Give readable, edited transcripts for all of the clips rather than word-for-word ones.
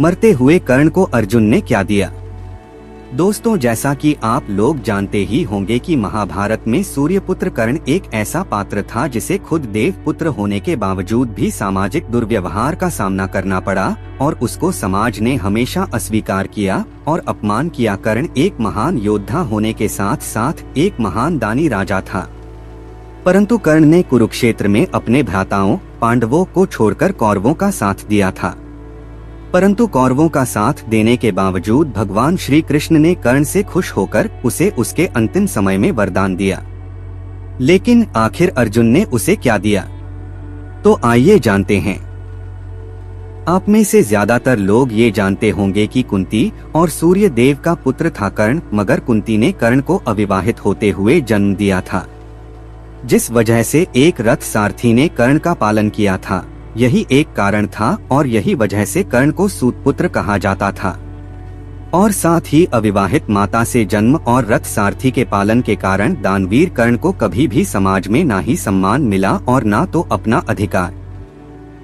मरते हुए कर्ण को अर्जुन ने क्या दिया। दोस्तों, जैसा कि आप लोग जानते ही होंगे कि महाभारत में सूर्यपुत्र कर्ण एक ऐसा पात्र था जिसे खुद देव पुत्र होने के बावजूद भी सामाजिक दुर्व्यवहार का सामना करना पड़ा और उसको समाज ने हमेशा अस्वीकार किया और अपमान किया। कर्ण एक महान योद्धा होने के साथ साथ एक महान दानी राजा था, परंतु कर्ण ने कुरुक्षेत्र में अपने भ्राताओं पांडवों को छोड़कर कौरवों का साथ दिया था। परंतु कौरवों का साथ देने के बावजूद भगवान श्री कृष्ण ने कर्ण से खुश होकर उसे उसके अंतिम समय में वरदान दिया। लेकिन आखिर अर्जुन ने उसे क्या दिया, तो आइए जानते हैं। आप में से ज्यादातर लोग ये जानते होंगे कि कुंती और सूर्य देव का पुत्र था कर्ण, मगर कुंती ने कर्ण को अविवाहित होते हुए जन्म दिया था, जिस वजह से एक रथ सारथी ने कर्ण का पालन किया था। यही एक कारण था और यही वजह से कर्ण को सूतपुत्र कहा जाता था। और साथ ही अविवाहित माता से जन्म और रथ सारथी के पालन के कारण दानवीर कर्ण को कभी भी समाज में ना ही सम्मान मिला और ना तो अपना अधिकार।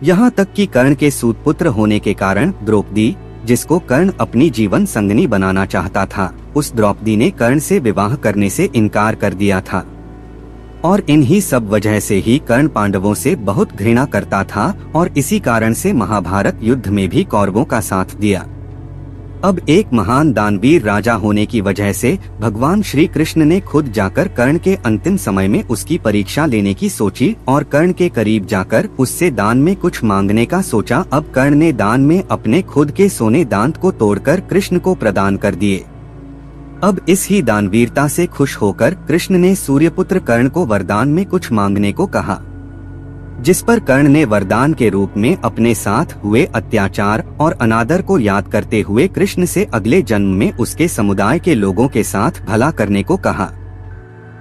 यहाँ तक कि कर्ण के सूतपुत्र होने के कारण द्रौपदी, जिसको कर्ण अपनी जीवन संगनी बनाना चाहता था, उस द्रौपदी ने कर्ण से विवाह करने से इनकार कर दिया था। और इन्हीं सब वजह से ही कर्ण पांडवों से बहुत घृणा करता था और इसी कारण से महाभारत युद्ध में भी कौरवों का साथ दिया। अब एक महान दानवीर राजा होने की वजह से भगवान श्री कृष्ण ने खुद जाकर कर्ण के अंतिम समय में उसकी परीक्षा लेने की सोची और कर्ण के करीब जाकर उससे दान में कुछ मांगने का सोचा। अब कर्ण ने दान में अपने खुद के सोने दांत को तोड़कर कृष्ण को प्रदान कर दिए। अब इस ही दानवीरता से खुश होकर कृष्ण ने सूर्यपुत्र कर्ण को वरदान में कुछ मांगने को कहा, जिस पर कर्ण ने वरदान के रूप में अपने साथ हुए अत्याचार और अनादर को याद करते हुए कृष्ण से अगले जन्म में उसके समुदाय के लोगों के साथ भला करने को कहा।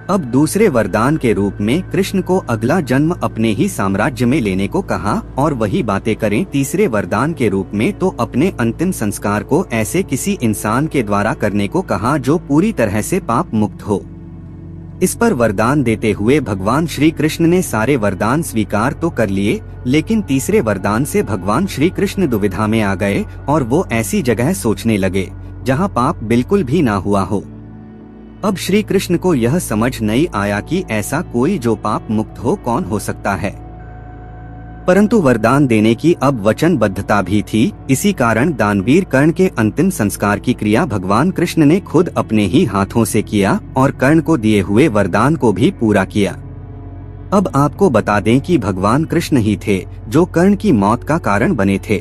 अब दूसरे वरदान के रूप में कृष्ण को अगला जन्म अपने ही साम्राज्य में लेने को कहा और वही बातें करें। तीसरे वरदान के रूप में तो अपने अंतिम संस्कार को ऐसे किसी इंसान के द्वारा करने को कहा जो पूरी तरह से पाप मुक्त हो। इस पर वरदान देते हुए भगवान श्री कृष्ण ने सारे वरदान स्वीकार तो कर लिए, लेकिन तीसरे वरदान से भगवान श्री कृष्ण दुविधा में आ गए और वो ऐसी जगह सोचने लगे जहाँ पाप बिल्कुल भी ना हुआ हो। अब श्री कृष्ण को यह समझ नहीं आया कि ऐसा कोई जो पाप मुक्त हो कौन हो सकता है, परंतु वरदान देने की अब वचनबद्धता भी थी। इसी कारण दानवीर कर्ण के अंतिम संस्कार की क्रिया भगवान कृष्ण ने खुद अपने ही हाथों से किया और कर्ण को दिए हुए वरदान को भी पूरा किया। अब आपको बता दें कि भगवान कृष्ण ही थे जो कर्ण की मौत का कारण बने थे।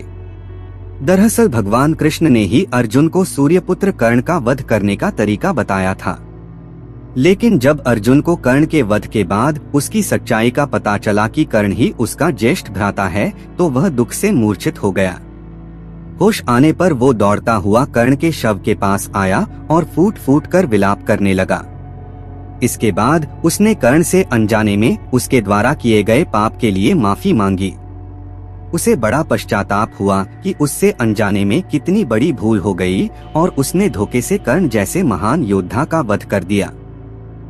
दरअसल भगवान कृष्ण ने ही अर्जुन को सूर्यपुत्र कर्ण का वध करने का तरीका बताया था, लेकिन जब अर्जुन को कर्ण के वध के बाद उसकी सच्चाई का पता चला कि कर्ण ही उसका ज्येष्ठ भ्राता है, तो वह दुख से मूर्छित हो गया। होश आने पर वो दौड़ता हुआ कर्ण के शव के पास आया और फूट फूट कर विलाप करने लगा। इसके बाद उसने कर्ण से अनजाने में उसके द्वारा किए गए पाप के लिए माफी मांगी। उसे बड़ा पश्चाताप हुआ कि उससे अनजाने में कितनी बड़ी भूल हो गई और उसने धोखे से कर्ण जैसे महान योद्धा का वध कर दिया।